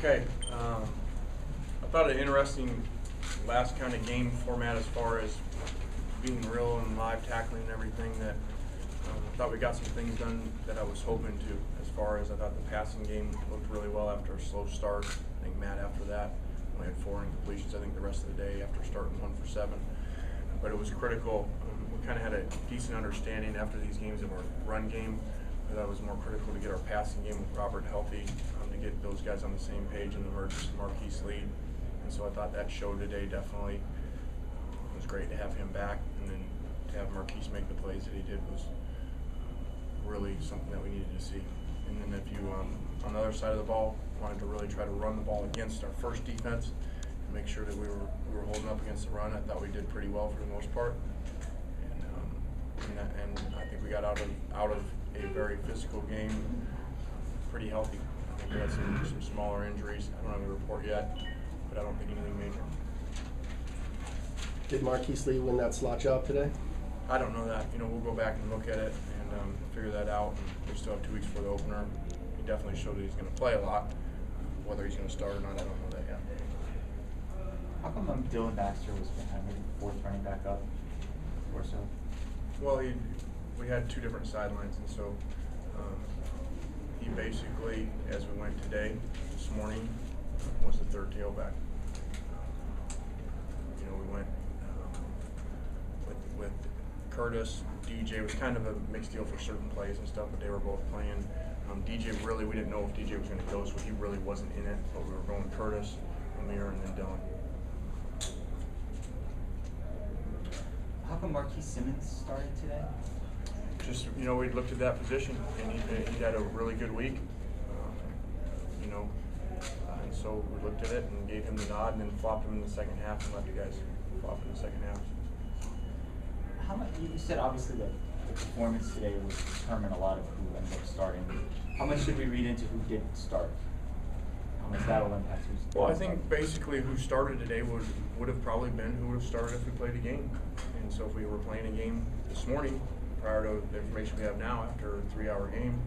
Okay. I thought an interesting last kind of game format as far as being real and live tackling and everything that I thought we got some things done that I was hoping to, as far as I thought the passing game looked really well after a slow start. I think Matt after that, we had 4 incompletions I think the rest of the day after starting 1 for 7. But it was critical. We kind of had a decent understanding after these games of our run game. That was more critical to get our passing game with Robert healthy, to get those guys on the same page in the Marquise lead. And so I thought that showed today definitely. It was great to have him back, and then to have Marquise make the plays that he did was really something that we needed to see. And then if you, on the other side of the ball, wanted to really try to run the ball against our first defense and make sure that we were holding up against the run. I thought we did pretty well for the most part. And I think we got out of a very physical game pretty healthy. I think we had some smaller injuries. I don't have a report yet, but I don't think anything major. Did Marquise Lee win that slot job today? I don't know that. We'll go back and look at it and figure that out. And we still have 2 weeks for the opener. He definitely showed that he's going to play a lot. Whether he's going to start or not, I don't know that yet. How come Dylan Baxter was maybe 4th running back up or so? Well, we had 2 different sidelines, and so he basically, as we went this morning, was the 3rd tailback. We went with Curtis. DJ was kind of a mixed deal for certain plays and stuff, but they were both playing. DJ really, we didn't know if DJ was going to go, so he really wasn't in it, but we were going Curtis, Amir, and then Dylan. How come Marquise Simmons started today? Just, we looked at that position, and he had a really good week, and so we looked at it and gave him the nod and then flopped him in the second half and let the guys flop in the second half. How much, you said obviously that the performance today would determine a lot of who ended up starting. How much should we read into who didn't start? How much that will impact who's Well, I think basically who started today would have probably been who would have started if we played a game. And so if we were playing a game this morning, prior to the information we have now after a 3-hour game,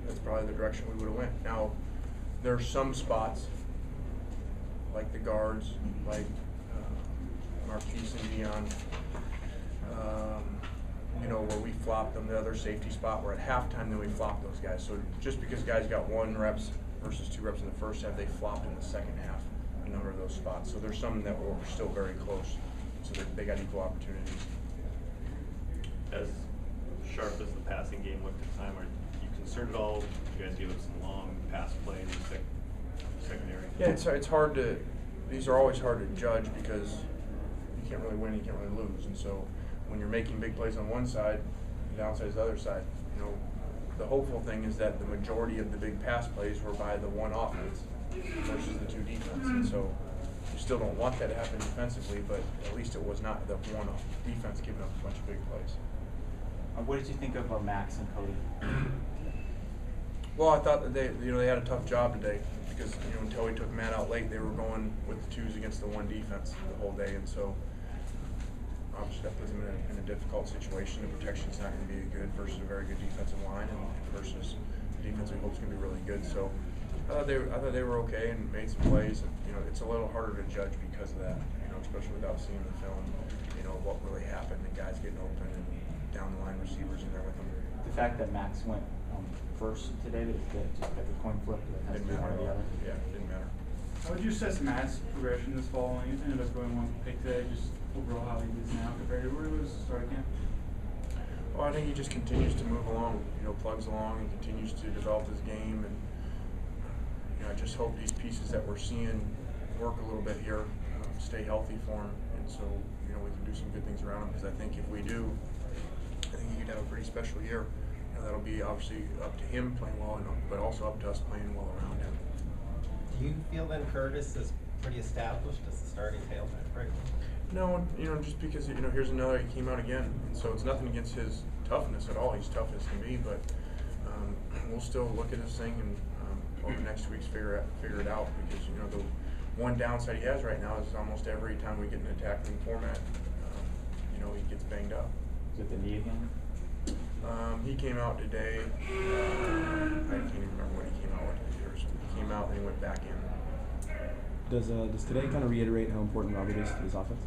that's probably the direction we would have went. Now, there are some spots, like the guards, like Marquise and Dion, where we flopped them. The other safety spot, where at halftime then we flopped those guys. So just because guys got 1 reps versus 2 reps in the first half, they flopped in the second half, a number of those spots. So there's some that were still very close, so they got equal opportunities. As sharp as the passing game looked at the time, are you concerned at all? You guys gave up some long pass plays in the secondary. Yeah, it's hard to. These are always hard to judge because you can't really win, you can't really lose, and so when you're making big plays on one side, the downside is the other side. The hopeful thing is that the majority of the big pass plays were by the one offense versus the 2 defense, and so you still don't want that to happen defensively, but at least it was not the one defense giving up a bunch of big plays. What did you think of Max and Cody? Well, I thought that they had a tough job today because until we took Matt out late, they were going with the 2s against the 1 defense the whole day, and so obviously that puts them in a difficult situation. The protection's not going to be good versus a very good defensive line, and versus the defense we hope is going to be really good. So I thought they were okay and made some plays. And, it's a little harder to judge because of that. Especially without seeing the film. What really happened. The guys getting open and down the line receivers in there with them. The fact that Max went first today, just like a coin flip, that has to be one or the other. Yeah, it didn't matter. How would you assess Matt's progression this fall? He ended up going 1 pick today. Just overall how he is now compared to where he was starting camp? Well, I think he just continues to move along, plugs along and continues to develop his game. And I just hope these pieces that we're seeing work a little bit here, stay healthy for him, and so we can do some good things around him. Because I think if we do, I think he could have a pretty special year. That'll be obviously up to him playing well, but also up to us playing well around him. Do you feel then Curtis is pretty established as the starting tailback right now? No, just because here's another. He came out again, and so it's nothing against his toughness at all. He's tough as can be, but we'll still look at this thing and over the next 2 weeks figure it out. Because the one downside he has right now is almost every time we get in an attacking format, he gets banged up. Is it the knee again? He came out today. I can't even remember what he came out with. He came out and he went back in. Does today kind of reiterate how important Robert is to this offense?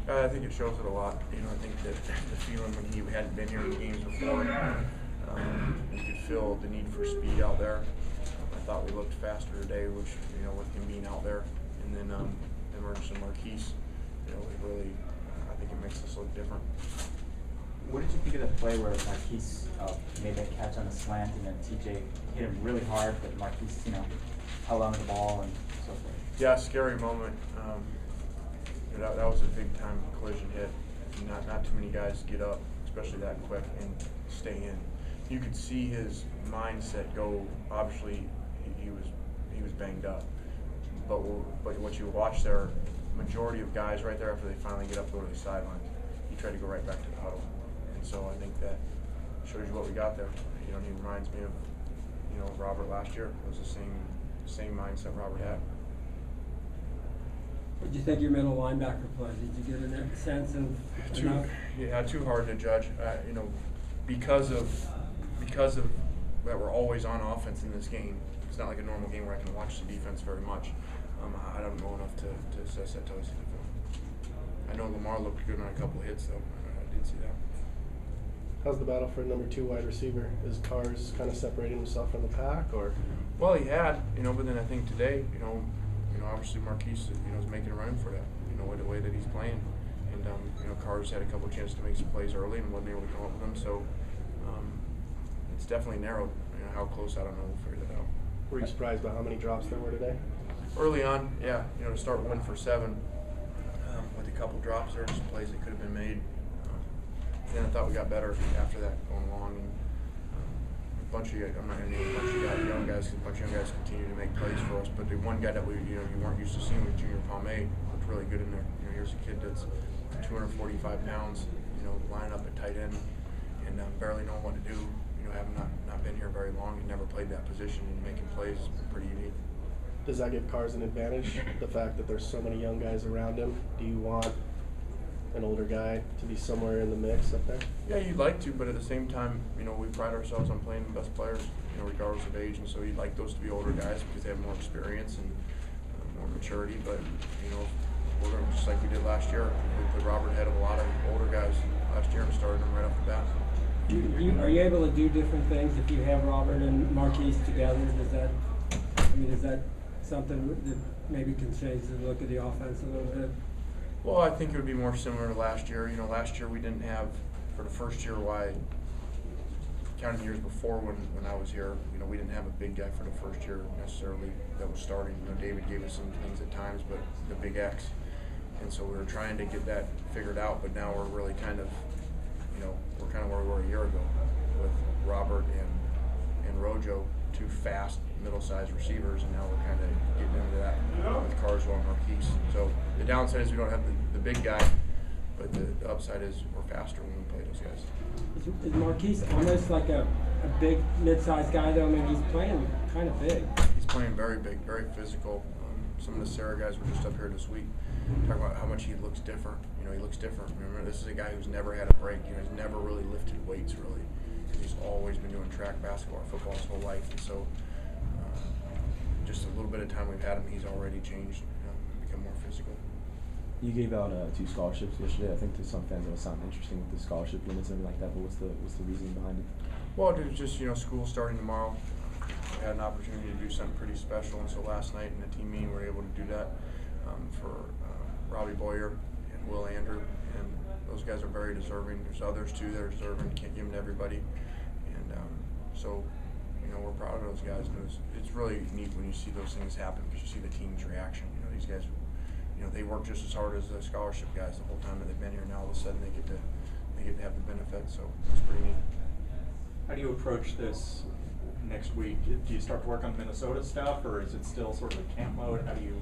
I think it shows it a lot. You know, I think that the feeling when he hadn't been here in games before, you could feel the need for speed out there. I thought we looked faster today, which, you know, with him being out there, and then the emergence of Marquise, you know, it really, I think it makes us look different. What did you think of the play where Marquise made that catch on a slant and then TJ hit him really hard, but Marquise, you know, held on to the ball and so forth? Yeah, scary moment. That was a big time collision hit. Not too many guys get up, especially that quick, and stay in. You could see his mindset go. Obviously, he was banged up, but what you watch there, majority of guys right there after they finally get up, go to the sidelines. He tried to go right back to the huddle, and so I think that shows you what we got there. You know, he reminds me of, you know, Robert last year. It was the same mindset Robert had. What did you think of your middle linebacker play? Did you get a sense of enough? Too hard to judge. You know, because of that we're always on offense in this game. It's not like a normal game where I can watch the defense very much. I don't know enough to assess that till I see the film. I know Lamar looked good on a couple of hits though. I did see that. How's the battle for number 2 wide receiver? Is Carrs kind of separating himself from the pack, or? Well, he had, you know, but then I think today, you know, obviously Marquise, you know, is making a run for that, you know, with the way that he's playing, and you know, Carrs had a couple of chances to make some plays early and wasn't able to come up with them, so it's definitely narrowed. You know, how close, I don't know. We'll figure that out. Were you surprised by how many drops there were today? Early on, yeah, you know, to start 1 for 7 with a couple drops there, just plays that could have been made. Then I thought we got better after that going along, and a bunch of, I'm not going to name a bunch of young guys, because a bunch of young guys continue to make plays for us. But the one guy that you weren't used to seeing with Junior Palme looked really good in there. You know, here's a kid that's 245 pounds, you know, lining up at tight end and barely knowing what to do. You know, having not been here very long and never played that position, and making plays has been pretty unique. Does that give Carrs an advantage, the fact that there's so many young guys around him? Do you want an older guy to be somewhere in the mix up there? Yeah, you'd like to, but at the same time, you know, we pride ourselves on playing the best players, you know, regardless of age, and so you'd like those to be older guys because they have more experience and more maturity. But you know, we're going to, just like we did last year, we put Robert ahead of a lot of older guys last year and started them right off the bat. Are you able to do different things if you have Robert and Marquise together? Is that something that maybe can change the look of the offense a little bit? Well, I think it would be more similar to last year. You know, last year we didn't have, for the first year, counting years before when I was here, you know, we didn't have a big guy for the first year necessarily that was starting. You know, David gave us some things at times, but the big X. And so we were trying to get that figured out, but now we're really kind of, you know, we're kind of where we were a year ago with Robert and Rojo, 2 fast, middle-sized receivers, and now we're kind of getting into that with Carswell and Marquise. So the downside is we don't have the big guy, but the upside is we're faster when we play those guys. Is Marquise almost like a big, mid-sized guy, though? I mean, he's playing kind of big. He's playing very big, very physical. Some of the Sarah guys were just up here this week talking about how much he looks different. You know, he looks different. Remember, this is a guy who's never had a break. You know, he's never really lifted weights, really. He's always been doing track, basketball, football his whole life, and so just a little bit of time we've had him, he's already changed, become more physical. You gave out 2 scholarships yesterday. I think to some fans it will sound interesting with the scholarship limits and everything like that. But what's the reasoning behind it? Well, it was just, you know, school starting tomorrow. We had an opportunity to do something pretty special, and so last night in the team meeting we were able to do that for Robbie Boyer and Will Andrew, and those guys are very deserving. There's others too that are deserving. Can't give them to everybody, and so you know, we're proud of those guys. And it's really neat when you see those things happen because you see the team's reaction. You know, these guys, you know, they work just as hard as the scholarship guys the whole time that they've been here. Now all of a sudden they get to have the benefit. So it's pretty neat. How do you approach this next week? Do you start to work on Minnesota stuff, or is it still sort of a camp mode? How do you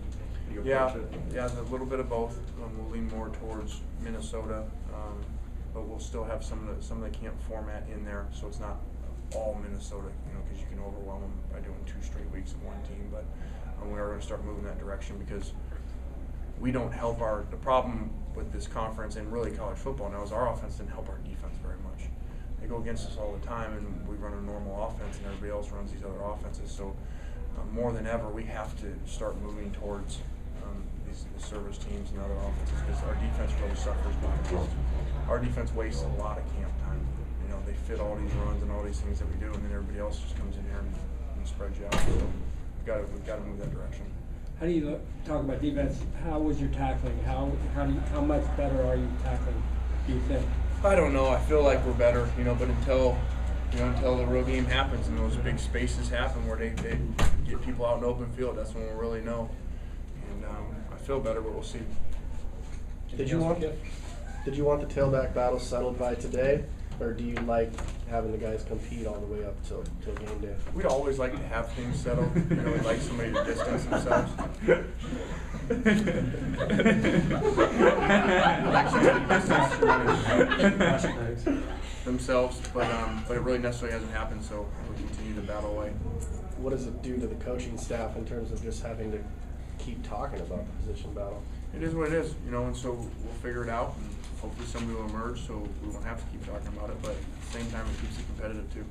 approach it? Yeah, a little bit of both. We'll lean more towards Minnesota, but we'll still have some of the camp format in there, so it's not all Minnesota, you know, because you can overwhelm them by doing 2 straight weeks of one team. But we are going to start moving that direction because we don't help the problem with this conference and really college football now is our offense didn't help our defense very much. They go against us all the time, and we run a normal offense, and everybody else runs these other offenses. So more than ever, we have to start moving towards the service teams and other offenses, because our defense really suffers by it. Our defense wastes a lot of camp time. You know, they fit all these runs and all these things that we do, and then everybody else just comes in here and spreads you out. So we've got to move that direction. How do you talk about defense? How was your tackling? How much better are you tackling, do you think? I don't know. I feel like we're better, you know, but until the real game happens and those big spaces happen where they get people out in open field, that's when we'll really know. And I feel better, but we'll see. Did you want the tailback battle settled by today, or do you like having the guys compete all the way up till game day? We'd always like to have things settled. You know, we'd like somebody to distance themselves. themselves, but it really necessarily hasn't happened, so we continue to battle away. What does it do to the coaching staff in terms of just having to keep talking about the position battle? It is what it is, you know, and so we'll figure it out, and hopefully somebody will emerge, so we won't have to keep talking about it, but at the same time, it keeps it competitive too.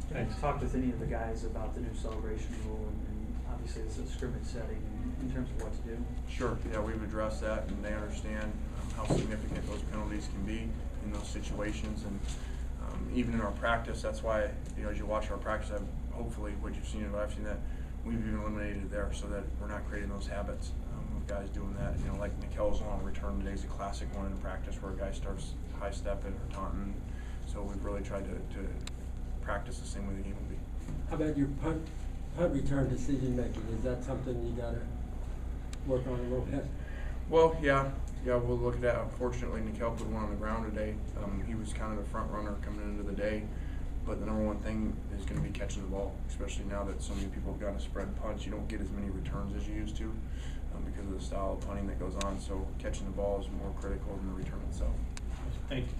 Can I talk with any of the guys about the new celebration rule, and obviously it's a scrimmage setting in terms of what to do? Sure, yeah, we've addressed that, and they understand how significant those penalties can be in those situations, and even in our practice, that's why, you know, as you watch our practice, hopefully what you've seen and what I've seen, that we've even eliminated it there so that we're not creating those habits of guys doing that. You know, like Nikel's long return today's a classic one in practice where a guy starts high stepping or taunting. So we've really tried to practice the same way the game will be. How about your punt return decision making? Is that something you gotta work on a little bit? Well, yeah, we'll look at that. Unfortunately, Nikel put one on the ground today. He was kind of the front runner coming into the day. But the number one thing is going to be catching the ball, especially now that so many people have gotten a spread punch. You don't get as many returns as you used to because of the style of punting that goes on. So catching the ball is more critical than the return itself. Thank you.